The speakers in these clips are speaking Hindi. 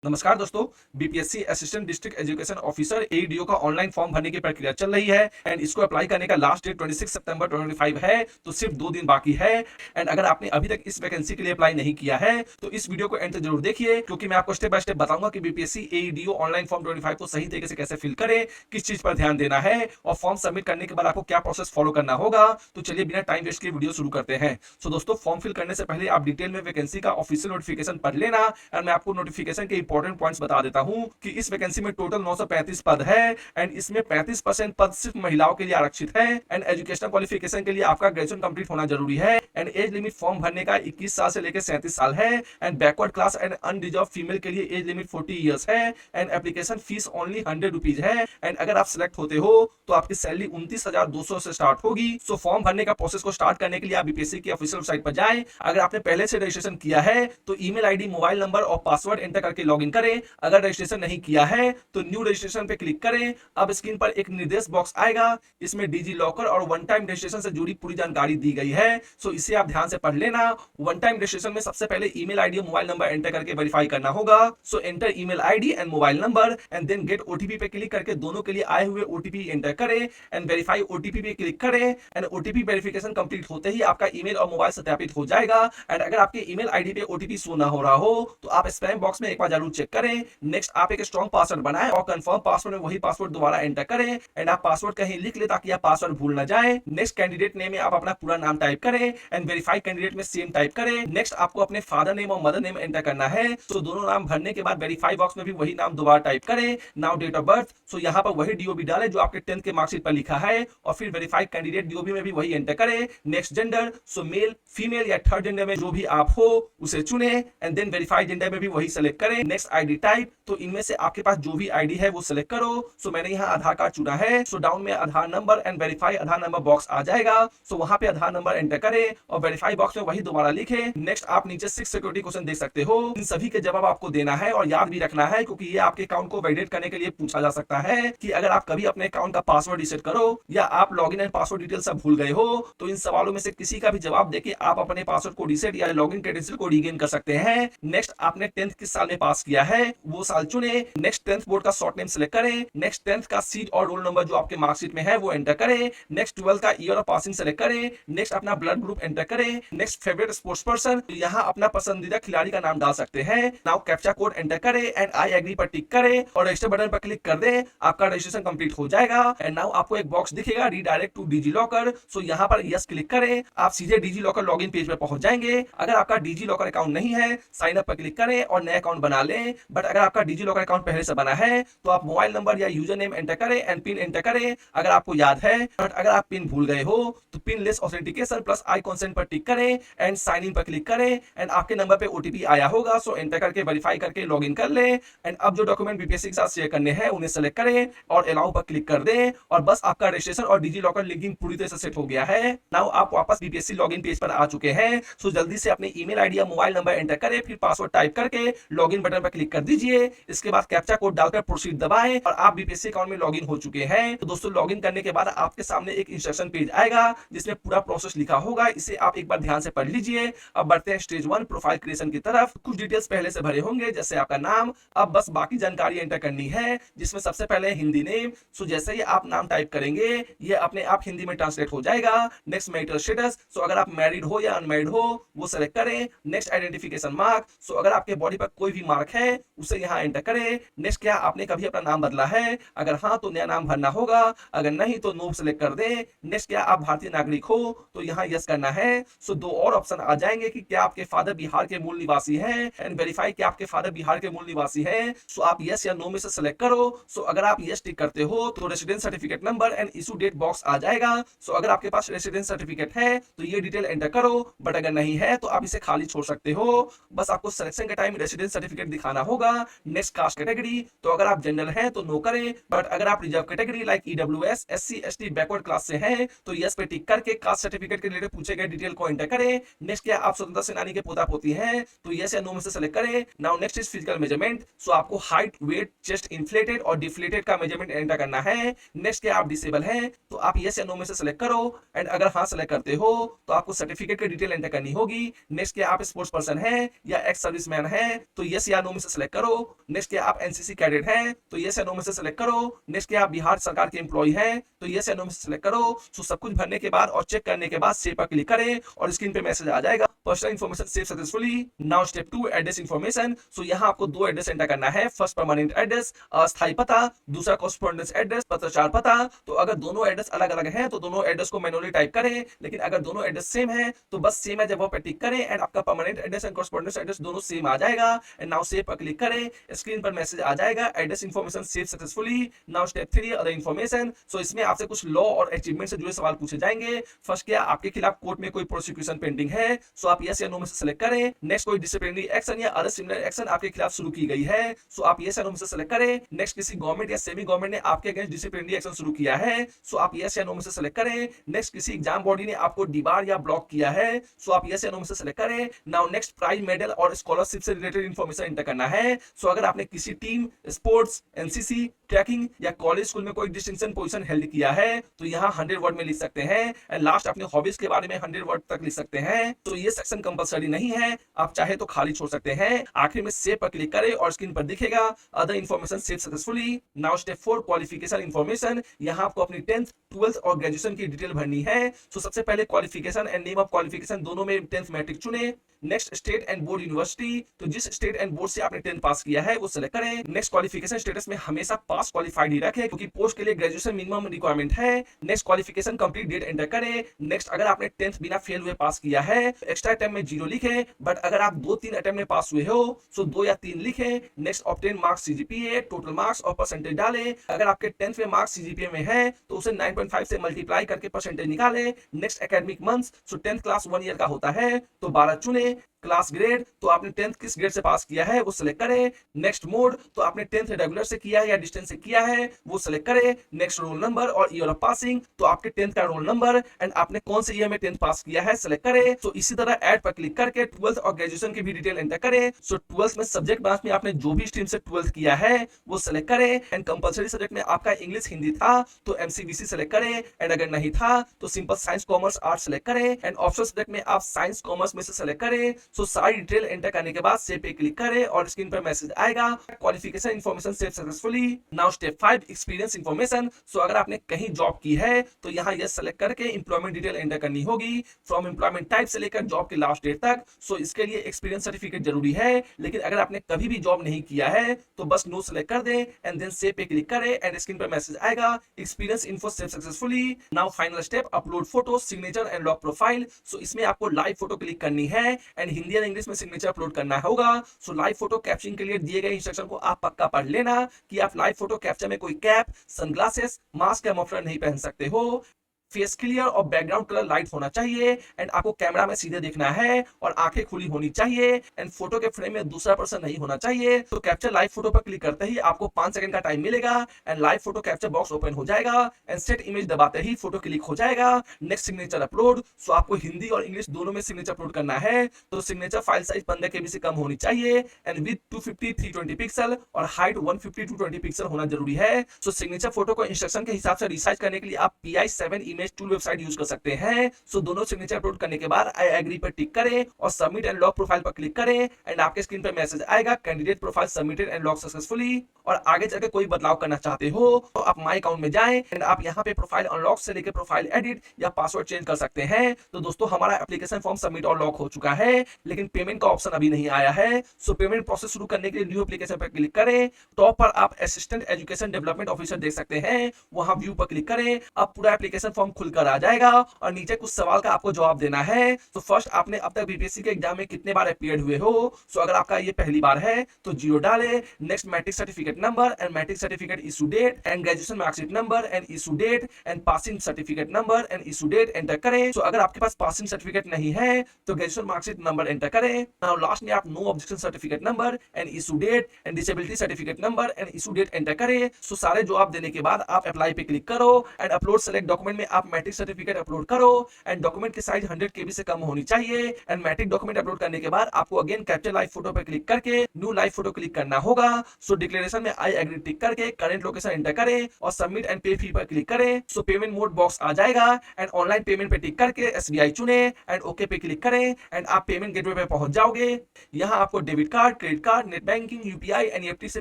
नमस्कार दोस्तों। BPSC assistant district education officer ADO का ऑनलाइन फॉर्म भरने की प्रक्रिया चल रही है एंड इसको अप्लाई करने का लास्ट डेट 26 सितंबर 2025 है, तो सिर्फ 2 दिन बाकी है। एंड अगर आपने अभी तक इस वैकेंसी के लिए अप्लाई नहीं किया है तो इस वीडियो को एंड तक जरूर देखिए, क्योंकि मैं आपको स्टेप बाय स्टेप बताऊंगा कि बीपीएससी एडीओ ऑनलाइन फॉर्म 25 को सही तरीके से कैसे फिल करें, किस चीज पर ध्यान देना है और फॉर्म सबमिट करने के बाद आपको क्या प्रोसेस फॉलो करना होगा। तो चलिए बिना टाइम वेस्ट के वीडियो शुरू करते हैं। सो दोस्तों, फॉर्म फिल करने से पहले आप डिटेल में वैकेंसी का ऑफिशियल नोटिफिकेशन पढ़ लेना एंड मैं आपको नोटिफिकेशन के इंपॉर्टेंट पॉइंट्स बता देता हूं कि इस वैकेंसी में टोटल 935 पद है एंड इसमें 35% पद सिर्फ महिलाओं के लिए आरक्षित है एंड एजुकेशनल क्वालिफिकेशन के लिए आपका ग्रेजुएशन कंप्लीट होना जरूरी है एंड एज लिमिट फॉर्म भरने का 21 साल से लेकर 37 साल है and backward class and unreserved female के लिए एज लिमिट 40 इयर्स है and application fees only 100 rupees है एंड अगर आप सिलेक्ट होते हो तो आपकी सैलरी 29,200 से स्टार्ट होगी। सो फॉर्म भरने का प्रोसेस को स्टार्ट करने के लिए आप बीपीएससी की ऑफिशियल वेबसाइट पर जाएं। अगर आपने पहले से रजिस्ट्रेशन किया है तो ईमेल आईडी, मोबाइल नंबर और पासवर्ड एंटर करके लॉगिन करें। अगर रजिस्ट्रेशन नहीं किया है तो न्यू रजिस्ट्रेशन पे क्लिक करें। अब स्क्रीन पर एक निर्देश बॉक्स आएगा, इसमें डिजी लॉकर और वन टाइम रजिस्ट्रेशन से जुड़ी पूरी जानकारी दी गई है। सो इसे आप ध्यान से पढ़ लेना। वन टाइम रजिस्ट्रेशन में सबसे पहले ईमेल आईडी और मोबाइल नंबर एंटर करके वेरीफाई करना होगा। So enter email ID and mobile number and then get OTP पे क्लिक करके दोनों के लिए आए हुए ओटीपी एंटर करें एंड वेरीफाई ओटीपी पे क्लिक करें एंड ओटीपी वेरिफिकेशन कंप्लीट होते ही आपका ईमेल और मोबाइल सत्यापित हो जाएगा। एंड अगर आपके ईमेल आईडी पे ओटीपी शो ना हो रहा हो तो आप स्पैम बॉक्स में एक बार जरूर चेक करें। नेक्स्ट आप एक स्ट्रॉन्ग पासवर्ड बनाएं और कंफर्म पासवर्ड में वही पासवर्ड दोबारा एंटर करें एंड आप पासवर्ड कहीं लिख ले ताकि आप पासवर्ड भूल ना जाए। नेक्स्ट कैंडिडेट नेम में आप अपना पूरा नाम टाइप करें एंड वेरीफाई कैंडिडेट में सेम टाइप करें। नेक्स्ट आपको अपने फादर नेम और मदर नेम एंटर करना है। तो दोनों नाम भरने के बाद वेरीफाई बॉक्स में भी वही नाम दोबारा टाइप करें। नाउ डेट ऑफ बर्थ, सो यहाँ पर वही डीओबी डालें जो आपके 10th के मार्कशीट पर लिखा है और फिर वेरीफाइड कैंडिडेट डीओबी में भी वही एंटर करें। नेक्स्ट जेंडर, सो मेल, फीमेल या थर्ड जेंडर में जो भी आप हो उसे चुने एंड देन वेरीफाइड जेंडर में भी वही सेलेक्ट करें। नेक्स्ट आईडी टाइप, तो इनमें से आपके पास जो भी आईडी है वो सिलेक्ट करो। सो मैंने यहाँ आधार कार्ड चुना है। सो डाउन में Aadhaar number and verify Aadhaar number box आ जाएगा। सो वहां पे आधार नंबर एंटर करें और वेरीफाई बॉक्स में वही दोबारा लिखे। नेक्स्ट आप नीचे 6 सिक्योरिटी क्वेश्चन देख सकते हो। इन सभी के जवाब आपको देना है और याद भी रखना है, क्योंकि ये आपके अकाउंट को वैलिडेट करने के लिए पूछा जा सकता है कि अगर आप कभी अपने अकाउंट का पासवर्ड रीसेट करो या आप लॉगिन एंड पासवर्ड डिटेल सब भूल गए हो तो इन सवालों में से किसी का भी जवाब देके आप अपने पासवर्ड को रीसेट या लॉगिन क्रेडेंशियल को रीगेन कर सकते हैं। नेक्स्ट आपने 10th किस साल में पास किया है वो साल चुने। नेक्स्ट 10th बोर्ड का शॉर्ट नेम सिलेक्ट करें। नेक्स्ट 10th का सीट और रोल नंबर जो आपके मार्कशीट में है वो एंटर करें। नेक्स्ट 12th का ईयर ऑफ पासिंग सेलेक्ट करें। नेक्स्ट अपना ब्लड ग्रुप एंटर करें। नेक्स्ट फेवरेट स्पोर्ट्स पर्सन, यहाँ अपना पसंदीदा खिलाड़ी का नाम डाल सकते हैं। नाउ कैप्चा कोड एंटर करें एंड आई एग्री पर टिक करें और रजिस्टर बटन पर क्लिक कर दें। आपका रजिस्ट्रेशन कंप्लीट हो जाएगा एंड नाउ आपको एक बॉक्स दिखेगा रीडायरेक्ट टू डिजी लॉकर। सो यहाँ पर यस क्लिक करें, आप सीधे डिजी लॉकर लॉगिन पेज पर पहुंच जाएंगे। अगर आपका डिजी लॉकर अकाउंट नहीं है साइन अप पर क्लिक करें और नया अकाउंट बना लें। बट अगर आपका डिजी लॉकर अकाउंट पहले से बना है तो आप मोबाइल नंबर या यूजर नेम एंटर करें एंड पिन एंटर करें अगर आपको याद है। बट अगर आप पिन भूल गए हो तो पिन लेस ऑथेंटिकेशन प्लस आई कंसेंट पर टिक करें एंड साइन इन पर क्लिक करें एंड आपके नंबर पे ओटीपी आया होगा। सो एंटर करके वेरीफाई करके लॉगिन कर लें एंड अब जो डॉक्यूमेंट बीपीएससी के साथ शेयर करने हैं उन्हें सेलेक्ट करें और अलाउ पर क्लिक कर दें और बस आपका रजिस्ट्रेशन और डिजी लॉकर लिंकिंग पूरी तरह से सेट हो गया है। नाउ आप वापस बीपीएससी लॉगिन पेज पर आ चुके हैं। सो जल्दी से अपने ईमेल आईडी या मोबाइल नंबर एंटर करें, फिर पासवर्ड टाइप करके लॉगिन बटन पर क्लिक कर दीजिए। इसके बाद कैप्चा कोड डालकर प्रोसीड दबाएं और आप बीपीएससी अकाउंट में लॉगिन हो चुके हैं। तो दोस्तों, लॉगिन करने के बाद आपके सामने एक इंस्ट्रक्शन पेज आएगा जिसमें पूरा प्रोसेस लिखा होगा। इसे आप एक बार ध्यान से पढ़ लीजिए। अब बढ़ते हैं स्टेज 1 प्रोफाइल क्रिएशन की तरफ। कुछ डिटेल्स पहले से भरे होंगे जैसे आपका नाम। अब बस बाकी जानकारी एंटर करनी है जिसमें सबसे पहले हिंदी नेम। सो जैसे ही आप नाम टाइप करेंगे ये अपने आप हिंदी में ट्रांसलेट हो जाएगा। नेक्स्ट मैरिटल स्टेटस, सो अगर आप मैरिड हो या अनमैरिड हो वो सेलेक्ट करें। नेक्स्ट आइडेंटिफिकेशन मार्क, सो अगर आपके बॉडी पर कोई भी मार्क है उसे यहाँ एंटर करें। नेक्स्ट क्या आपने कभी अपना नाम बदला है, अगर हाँ तो नया नाम भरना होगा, अगर नहीं तो नो सेलेक्ट कर दें। नेक्स्ट क्या आप भारतीय नागरिक हो तो यहाँ यस करना है। सो दो और ऑप्शन आ जाएंगे कि क्या आपके फादर बिहार के मूल निवासी हैं एंड वेरीफाई कि आपके फादर बिहार के मूल निवासी हैं। सो आप यस या नो में से सेलेक्ट करो। सो अगर आप यस टिक करते हो तो residence certificate number and issue date box आ जाएगा। सो अगर आपके पास रेसिडेंस सर्टिफिकेट है तो ये डिटेल एंटर करो, बट अगर नहीं है तो आप इसे खाली छोड़ सकते हो। बस आपको सिलेक्शन के टाइम रेसिडेंस सर्टिफिकेट दिखाना होगा। नेक्स्ट कास्ट कैटेगरी, तो अगर आप जनरल हैं तो नो करें, बट अगर आप reserve category like EWS, SC, ST, backward class से हैं तो यस पे टिक करके कास्ट सर्टिफिकेट के रिलेटेड पूछे गए डिटेल को एंटर करें। नेक्स्ट क्या आप स्वतंत्रता सेनानी के पोता पोती हैं तो यस या नो में से सेलेक्ट करें। Now next is physical measurement, so आपको हाइट, वेट, चेस्ट इन्फ्लेटेड और डिफ्लेटेड का मेजरमेंट एंटर करना है। नेक्स्ट क्या आप डिसेबल हैं तो आप यस या नो में से सेलेक्ट करो एंड अगर हाँ सेलेक्ट करते हो तो आपको सर्टिफिकेट की डिटेल एंटर करनी होगी। नेक्स्ट क्या आप स्पोर्ट्स पर्सन हैं या एक्स सर्विसमैन हैं तो यस या नो नो में से सिलेक्ट करो। नेक्स्ट क्या आप एनसीसी कैडेट हैं तो यस या नो में से सिलेक्ट करो। नेक्स्ट क्या आप बिहार सरकार के एम्प्लॉय हैं तो यस या नो में से सिलेक्ट करो। सो सब कुछ भरने के बाद और चेक करने के बाद सेव पर क्लिक करें और स्क्रीन पे मैसेज आ जाएगा personal information save successfully. Now step 2 address information. So यहाँ आपको दो एड्रेस एंटर करना है। फर्स्ट परमानेंट एड्रेस अस्थायी पता, दूसरा कॉरेस्पॉन्डेंस एड्रेस पत्राचार पता। तो अगर दोनों एड्रेस अलग अलग हैं तो दोनों एड्रेस को मैनुअली टाइप करें, लेकिन अगर दोनों एड्रेस सेम है तो बस सेम है जगह पे टिक करें एंड आपका permanent address and correspondence address दोनों सेम आ जाएगा। एंड नाउ सेव पर क्लिक करें, स्क्रीन पर मैसेज आ जाएगा address information save successfully. Now step 3 other information. So इसमें आपसे कुछ लॉ और अचीवमेंट से जुड़े सवाल पूछे जाएंगे। फर्स्ट क्या आपके खिलाफ कोर्ट में कोई प्रोसिक्यूशन पेंडिंग है, सो आप यस या नो में से सिलेक्ट करें। नेक्स्ट कोई डिसिप्लिनरी एक्शन या अदर सिमिलर एक्शन आपके खिलाफ शुरू की गई है, सो आप यस या नो में से सिलेक्ट करें। नेक्स्ट किसी गवर्नमेंट या सेमी गवर्नमेंट ने आपके अगेंस्ट डिसिप्लिनरी एक्शन शुरू किया है, सो आप यस या नो में से सिलेक्ट करें। नेक्स्ट किसी एग्जाम बॉडी ने आपको डिबार या ब्लॉक किया है, सो आप यस या नो में से सिलेक्ट करें। नाउ नेक्स्ट प्राइज मेडल और स्कॉलरशिप से रिलेटेड इंफॉर्मेशन एंटर करना है। सो अगर आपने किसी टीम, स्पोर्ट्स, एनसीसी, ट्रैकिंग या कॉलेज स्कूल में कोई डिस्टिंक्शन पोजीशन हेल्ड किया है तो यहाँ 100 वर्ड में लिख सकते हैं। एंड लास्ट अपने हॉबीज के बारे में 100 वर्ड तक लिख सकते हैं। तो ये सेक्शन कंपलसरी नहीं है, आप चाहे तो खाली छोड़ सकते हैं। आखिर में सेव पर क्लिक करें और स्क्रीन पर दिखेगा other information save successfully. Now step 4 qualification information. यहाँ आपको अपनी 10th, 12th और ग्रेजुएशन की डिटेल भरनी है। तो सबसे पहले qualification and name of qualification दोनों में 10th मैट्रिक चुने। Next state and board university, तो जिस स्टेट एंड बोर्ड से आपने 10th पास किया है वो सिलेक्ट करें। नेक्स्ट क्वालिफिकेशन स्टेटस में हमेशा पास क्वालिफाइड ही रखें क्योंकि पोस्ट के लिए ग्रेजुएशन मिनिमम रिक्वायरमेंट है। Next qualification complete date enter करें। नेक्स्ट अगर आपने 10th बिना फेल हुए पास किया है एक्स्ट्रा अटेम्प्ट में 0 लिखें, बट अगर आप 2-3 अटेम्प्ट में पास हुए हो सो 2 या 3 लिखें। Next obtain marks CGPA, total marks और परसेंटेज डालें। अगर आपके 10th में मार्क्स सीजीपीए में है तो उसे 9.5 से मल्टीप्लाई करके परसेंटेज निकालें। नेक्स्ट एकेडमिक मंथ्स, सो 10th क्लास 1 ईयर का होता है तो 12 चुने। क्लास ग्रेड, तो आपने 10th किस ग्रेड से पास किया है वो सिलेक्ट करें। नेक्स्ट मोड, तो आपने 10th रेगुलर से किया है या डिस्टेंस से किया है वो सिलेक्ट करें। नेक्स्ट रोल नंबर और ईयर ऑफ पासिंग, तो आपके 10th का रोल नंबर एंड आपने कौन से ईयर में 10th पास किया है सिलेक्ट करें। तो इसी तरह ऐड पर क्लिक करके 12th और ग्रेजुएशन की भी डिटेल एंटर करें। सो 12th में सब्जेक्ट ब्रांच में आपने जो भी स्ट्रीम से 12th किया है वो सिलेक्ट करें। एंड कंपलसरी सब्जेक्ट में आपका इंग्लिश हिंदी था तो एमसीबीसी सिलेक्ट करें। एंड अगर नहीं था तो simple science commerce art select करें। एंड ऑप्शनल सब्जेक्ट में आप साइंस कॉमर्स में से सिलेक्ट करें। सो सारी डिटेल एंटर करने के बाद सेव पे क्लिक करें और स्क्रीन पर मैसेज आएगा qualification information save successfully. Now step 5 experience information. So अगर आपने कहीं जॉब की है तो यहाँ यस सेलेक्ट करके एम्प्लॉयमेंट डिटेल एंटर करनी होगी फ्रॉम एम्प्लॉयमेंट टाइप से लेकर जॉब के लास्ट डेट तक। सो इसके लिए एक्सपीरियंस सर्टिफिकेट जरूरी है, लेकिन अगर आपने कभी भी जॉब नहीं किया है तो बस नो सेलेक्ट कर दें एंड देन सेव पे क्लिक करें एंड स्क्रीन पर मैसेज आएगा experience info save successfully. Now final step upload photo, signature and lock profile. So इसमें आपको लाइव फोटो क्लिक करनी है एंड हिंदी और इंग्लिश में सिग्नेचर अपलोड करना होगा। सो लाइव फोटो कैप्चरिंग के लिए दिए गए इंस्ट्रक्शन को आप पक्का पढ़ लेना कि आप लाइव फोटो कैप्चर में कोई कैप, सनग्लासेस, मास्क या मफलर नहीं पहन सकते हो। फेस क्लियर और बैकग्राउंड कलर लाइट होना चाहिए एंड आपको कैमरा में सीधे दिखना है और आंखें खुली होनी चाहिए एंड फोटो के फ्रेम में दूसरा पर्सन नहीं होना चाहिए। तो कैप्चर लाइव फोटो पर क्लिक करते ही आपको 5 सेकंड का टाइम मिलेगा and live photo capture box open हो जाएगा एंड सेट इमेज दबाते ही फोटो क्लिक हो जाएगा। Next signature upload. सो आपको हिंदी और इंग्लिश दोनों में सिग्नेचर अपलोड करना है। तो सिग्नेचर फाइल साइज 15 KB से कम होनी चाहिए एंड विथ 250-320 पिक्सल और हाइट 150-220 पिक्सल होना जरूरी है। सो सिग्नेचर फोटो को इंस्ट्रक्शन के हिसाब से रिसाइज करने के लिए आप PI7 image tool website use कर सकते हैं। सो दोनों सिग्नेचर अपलोड करने के बाद आई एग्री पर टिक करें और सबमिट एंड लॉक प्रोफाइल पर क्लिक करें एंड आपके स्क्रीन पर मैसेज आएगा candidate profile submitted and lock successfully. और आगे चलकर कोई बदलाव करना चाहते हो तो आप माय अकाउंट में जाएं एंड आप यहां पे प्रोफाइल अनलॉक से लेकर प्रोफाइल एडिट या पासवर्ड चेंज कर सकते हैं। तो दोस्तों हमारा एप्लीकेशन फॉर्म सबमिट और लॉक हो चुका है, लेकिन पेमेंट का ऑप्शन अभी नहीं आया है। सो पेमेंट प्रोसेस शुरू करने के लिए न्यू एप्लीकेशन पर क्लिक करें। टॉप पर आप असिस्टेंट एजुकेशन डेवलपमेंट ऑफिसर देख सकते हैं, वहां व्यू पर क्लिक करें। अब पूरा एप्लीकेशन फॉर्म खुलकर आ जाएगा और नीचे कुछ सवाल का आपको जवाब देना है। तो फर्स्ट आपने अब तक बीपीएससी के एग्जाम में कितने बार अपीयर्ड हुए हो। सो अगर आपका ये पहली बार है तो 0 डालें। Next matric certificate number and matric certificate issue date and graduation marksheet number and issue date and passing certificate number and issue date enter करें। सो अगर आपके पास पासिंग सर्टिफिकेट नहीं है तो ग्रेजुएशन मार्कशीट नंबर एंटर करें। नाउ लास्ट में आप no objection certificate number and issue date and disability certificate number and issue date enter करें। सो सारे जवाब देने के बाद आप अप्लाई पे क्लिक करो एंड अपलोड सेलेक्ट डॉक्यूमेंट में आप मैट्रिक सर्टिफिकेट अपलोड करो एंड डॉक्यूमेंट की साइज 100 केबी से कम होनी चाहिए एंड मैट्रिक डॉक्यूमेंट अपलोड करने के बाद आपको अगेन कैप्चर लाइव फोटो पर क्लिक करके न्यू लाइव फोटो क्लिक करना होगा। सो डिक्लेरेशन में आई एग्री टिक करके करंट लोकेशन एंटर करें और सबमिट एंड पे फी पर क्लिक करें। सो पेमेंट मोड बॉक्स आ जाएगा एंड ऑनलाइन पेमेंट पे टिक करके एसबीआई चुने एंड ओके पे क्लिक करें एंड आप पेमेंट गेटवे पे पहुंच जाओगे। यहाँ आपको debit card, credit card, net banking, UPI, NEFT से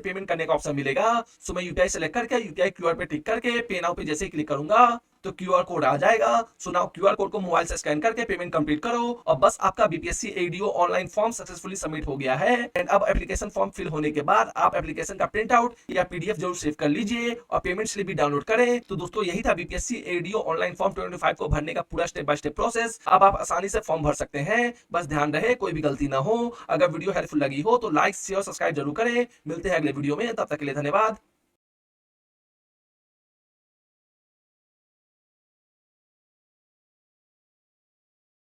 पेमेंट करने का ऑप्शन मिलेगा। सो मैं यूपीआई सेलेक्ट करके यूपीआई क्यूआर पे टिक करके पे नाउ पे जैसे ही क्लिक करूंगा तो क्यूआर कोड आ जाएगा। सो नाउ क्यूआर कोड को मोबाइल से स्कैन करके पेमेंट कंप्लीट करो और बस आपका BPSC ADO online form successfully submit हो गया है। एंड अब एप्लीकेशन फॉर्म फिल होने के बाद आप एप्लीकेशन का प्रिंट आउट या पीडीएफ जरूर सेव कर लीजिए और पेमेंट स्लिप भी डाउनलोड करें। तो दोस्तों यही था बीपीएससी एडीओ ऑनलाइन फॉर्म 2025 को भरने का पूरा स्टेप बाय स्टेप प्रोसेस। अब आप आसानी से फॉर्म भर सकते हैं, बस ध्यान रहे कोई भी गलती ना हो। अगर वीडियो हेल्पफुल लगी हो तो लाइक शेयर सब्सक्राइब जरूर करें। मिलते हैं अगले वीडियो में, तब तक के लिए धन्यवाद।